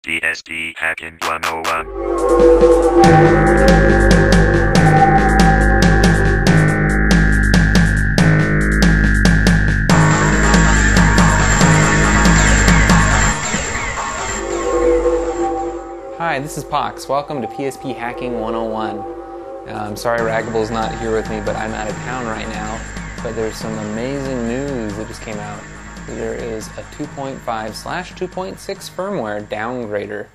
PSP Hacking 101. Hi, this is Pox. Welcome to PSP Hacking 101. I'm sorry Raggable's not here with me, but I'm out of town right now. But there's some amazing news that just came out. There is a 2.5/2.6 firmware downgrader.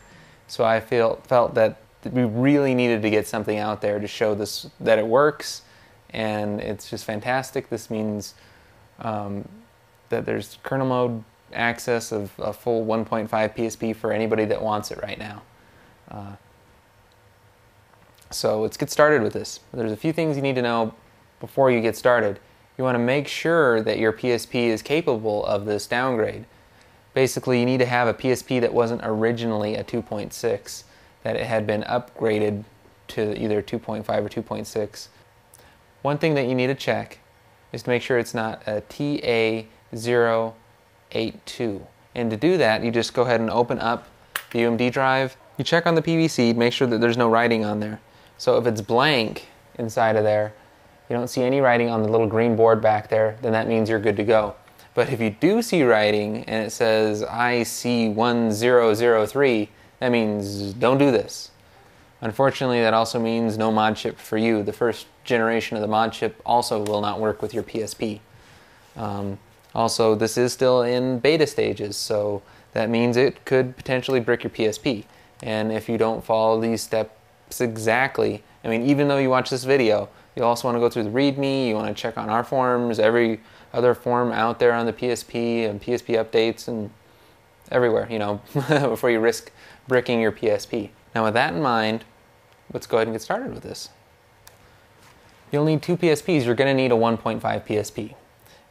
So I felt that we really needed to get something out there to show this that it works, and it's just fantastic. This means that there's kernel mode access of a full 1.5 PSP for anybody that wants it right now. So let's get started with this. There's a few things you need to know before you get started. You want to make sure that your PSP is capable of this downgrade. Basically, you need to have a PSP that wasn't originally a 2.6, that it had been upgraded to either 2.5 or 2.6. One thing that you need to check is to make sure it's not a TA082. And to do that, you just go ahead and open up the UMD drive. You check on the PVC, make sure that there's no writing on there. So if it's blank inside of there, you don't see any writing on the little green board back there, then that means you're good to go. But if you do see writing and it says IC1003, that means don't do this. Unfortunately, that also means no mod chip for you. The first generation of the mod chip also will not work with your PSP. Also, this is still in beta stages, so that means it could potentially brick your PSP. And if you don't follow these steps exactly, I mean, even though you watch this video, you also want to go through the README, you want to check on our forums, every other forum out there on the PSP and PSP updates and everywhere, you know, before you risk bricking your PSP. Now with that in mind, let's go ahead and get started with this. You'll need two PSPs. You're going to need a 1.5 PSP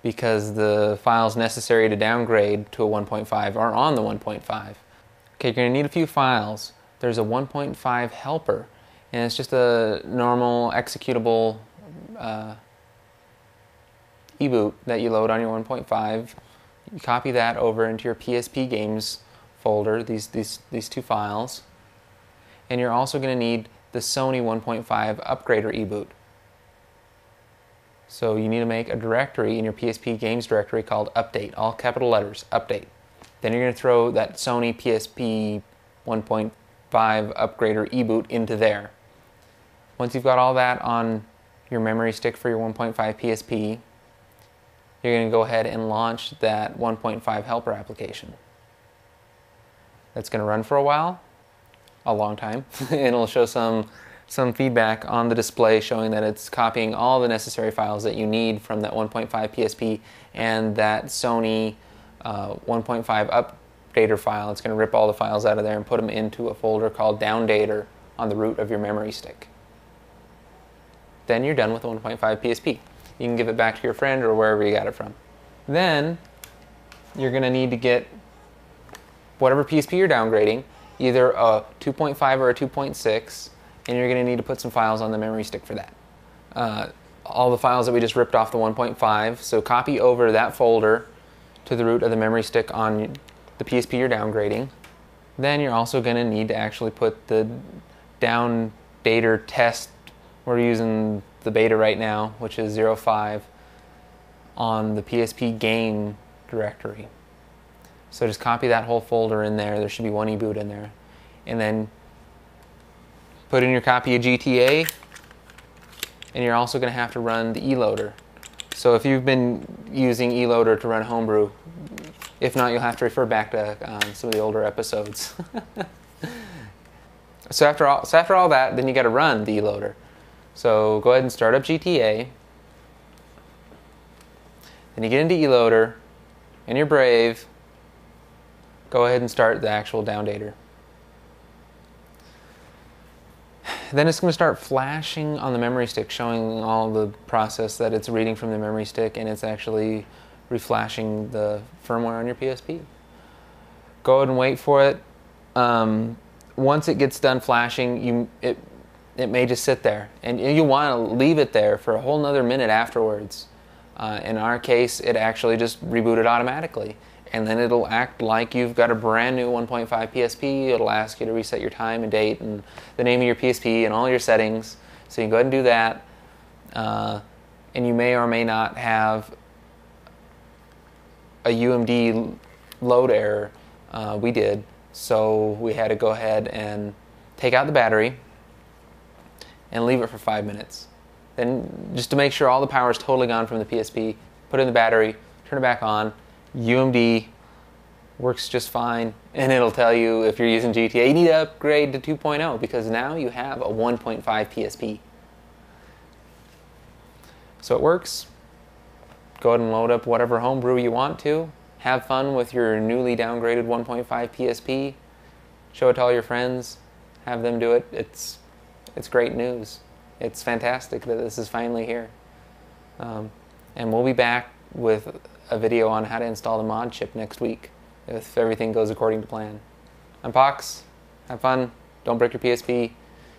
because the files necessary to downgrade to a 1.5 are on the 1.5. Okay, you're going to need a few files. There's a 1.5 helper, and it's just a normal executable e-boot that you load on your 1.5. You copy that over into your PSP games folder, these two files. And you're also going to need the Sony 1.5 upgrader e-boot. So you need to make a directory in your PSP games directory called update, all capital letters, update. Then you're going to throw that Sony PSP 1.5 upgrader e-boot into there. Once you've got all that on your memory stick for your 1.5 PSP, you're going to go ahead and launch that 1.5 helper application. That's going to run for a while, a long time, and it'll show some feedback on the display showing that it's copying all the necessary files that you need from that 1.5 PSP and that Sony 1.5 updater file. It's going to rip all the files out of there and put them into a folder called downdater on the root of your memory stick. Then you're done with the 1.5 PSP. You can give it back to your friend or wherever you got it from. Then you're going to need to get whatever PSP you're downgrading, either a 2.5 or a 2.6, and you're going to need to put some files on the memory stick for that. All the files that we just ripped off the 1.5, so copy over that folder to the root of the memory stick on the PSP you're downgrading. Then you're also going to need to actually put the downdater test, we're using the beta right now, which is 05, on the PSP game directory. So just copy that whole folder in there. There should be one e-boot in there. And then put in your copy of GTA, and you're also going to have to run the eLoader. So if you've been using eLoader to run Homebrew, if not, you'll have to refer back to some of the older episodes. So after all that, then you got to run the eLoader. So go ahead and start up GTA. Then you get into eLoader, and you're brave. Go ahead and start the actual downdater. Then it's going to start flashing on the memory stick, showing all the process that it's reading from the memory stick, and it's actually reflashing the firmware on your PSP. Go ahead and wait for it. Once it gets done flashing, it may just sit there, and you want to leave it there for a whole nother minute afterwards. In our case, it actually just rebooted automatically. and then it'll act like you've got a brand new 1.5 PSP. It'll ask you to reset your time and date and the name of your PSP and all your settings. So you can go ahead and do that. And you may or may not have a UMD load error. We did. So we had to go ahead and take out the battery and leave it for 5 minutes. Then, just to make sure all the power is totally gone from the PSP, put in the battery, turn it back on. UMD works just fine, and it'll tell you if you're using GTA, you need to upgrade to 2.0 because now you have a 1.5 PSP. So it works. Go ahead and load up whatever homebrew you want to. Have fun with your newly downgraded 1.5 PSP. Show it to all your friends. Have them do it. It's great news. It's fantastic that this is finally here. And we'll be back with a video on how to install the mod chip next week if everything goes according to plan. I'm Pox. Have fun. Don't break your PSP.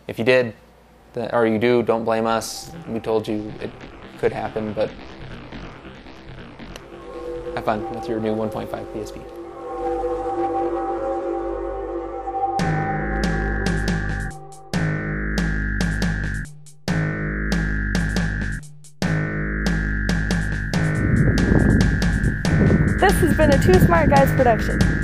If you did, or you do, don't blame us. We told you it could happen, but have fun with your new 1.5 PSP. This has been a Two Smart Guys production.